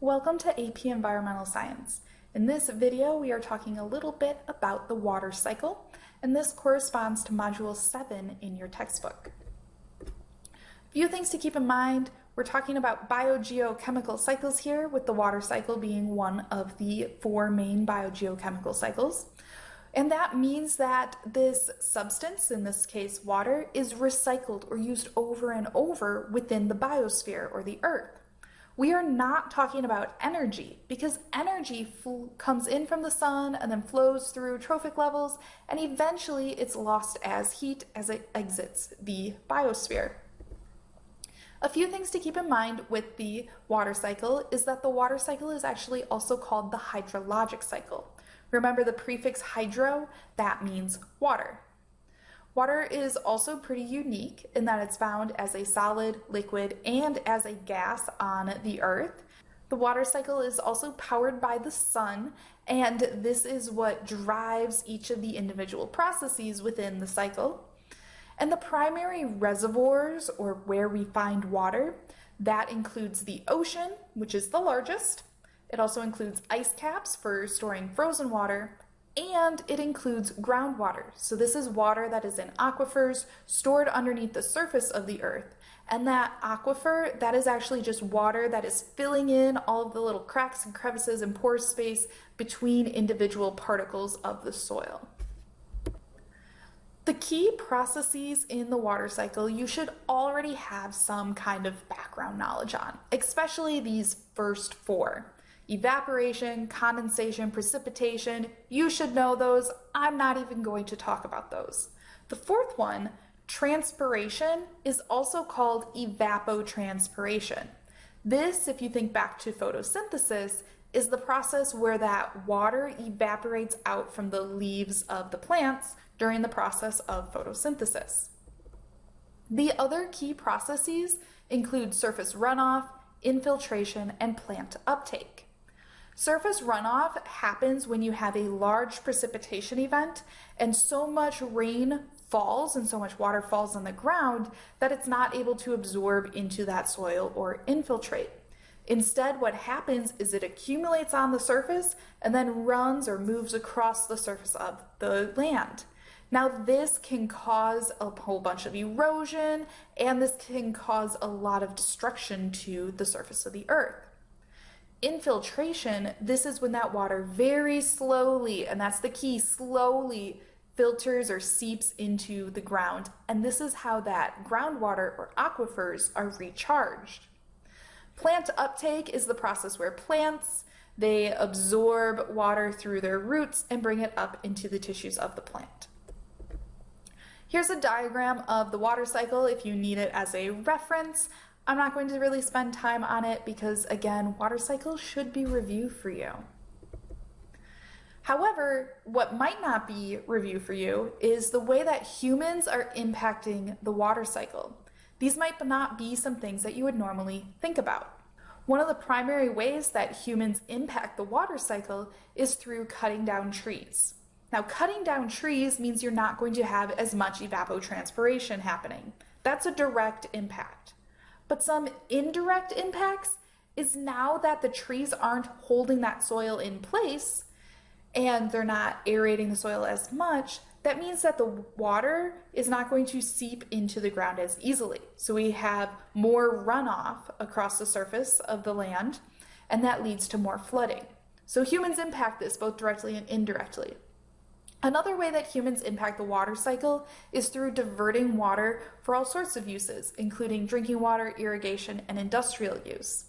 Welcome to AP Environmental Science. In this video, we are talking a little bit about the water cycle, and this corresponds to Module 7 in your textbook. A few things to keep in mind. We're talking about biogeochemical cycles here, with the water cycle being one of the 4 main biogeochemical cycles. And that means that this substance, in this case water, is recycled or used over and over within the biosphere or the earth. We are not talking about energy, because energy comes in from the sun and then flows through trophic levels, and eventually it's lost as heat as it exits the biosphere. A few things to keep in mind with the water cycle is that the water cycle is actually also called the hydrologic cycle. Remember the prefix hydro? That means water. Water is also pretty unique in that it's found as a solid, liquid, and as a gas on the earth. The water cycle is also powered by the sun, and this is what drives each of the individual processes within the cycle. And the primary reservoirs, or where we find water, that includes the ocean, which is the largest. It also includes ice caps for storing frozen water, and it includes groundwater. So this is water that is in aquifers stored underneath the surface of the earth. And that aquifer, that is actually just water that is filling in all of the little cracks and crevices and pore space between individual particles of the soil. The key processes in the water cycle you should already have some kind of background knowledge on, especially these first 4. Evaporation, condensation, precipitation, you should know those. I'm not even going to talk about those. The 4th one, transpiration, is also called evapotranspiration. This, if you think back to photosynthesis, is the process where that water evaporates out from the leaves of the plants during the process of photosynthesis. The other key processes include surface runoff, infiltration, and plant uptake. Surface runoff happens when you have a large precipitation event and so much rain falls and so much water falls on the ground that it's not able to absorb into that soil or infiltrate. Instead, what happens is it accumulates on the surface and then runs or moves across the surface of the land. Now, this can cause a whole bunch of erosion, and this can cause a lot of destruction to the surface of the earth. Infiltration, this is when that water very slowly, and that's the key, slowly filters or seeps into the ground, and this is how that groundwater or aquifers are recharged. Plant uptake is the process where plants, they absorb water through their roots and bring it up into the tissues of the plant. Here's a diagram of the water cycle if you need it as a reference. I'm not going to really spend time on it because, again, water cycle should be review for you. However, what might not be review for you is the way that humans are impacting the water cycle. These might not be some things that you would normally think about. One of the primary ways that humans impact the water cycle is through cutting down trees. Now, cutting down trees means you're not going to have as much evapotranspiration happening. That's a direct impact. But some indirect impacts is now that the trees aren't holding that soil in place and they're not aerating the soil as much, that means that the water is not going to seep into the ground as easily. So we have more runoff across the surface of the land, and that leads to more flooding. So humans impact this both directly and indirectly. Another way that humans impact the water cycle is through diverting water for all sorts of uses, including drinking water, irrigation, and industrial use.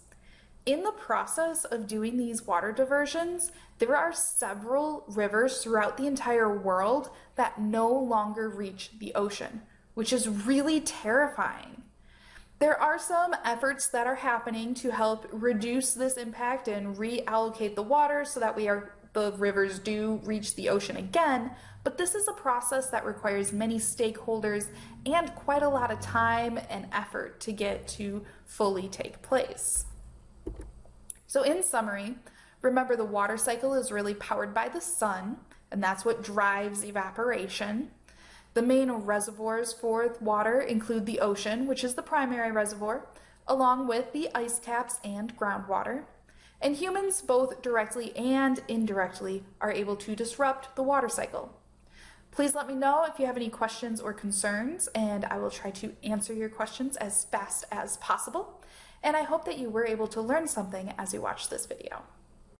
In the process of doing these water diversions, there are several rivers throughout the entire world that no longer reach the ocean, which is really terrifying. There are some efforts that are happening to help reduce this impact and reallocate the water so that the rivers do reach the ocean again, but this is a process that requires many stakeholders and quite a lot of time and effort to get to fully take place. So in summary, remember the water cycle is really powered by the sun, and that's what drives evaporation. The main reservoirs for water include the ocean, which is the primary reservoir, along with the ice caps and groundwater. And humans, both directly and indirectly, are able to disrupt the water cycle. Please let me know if you have any questions or concerns, and I will try to answer your questions as fast as possible. And I hope that you were able to learn something as you watch this video.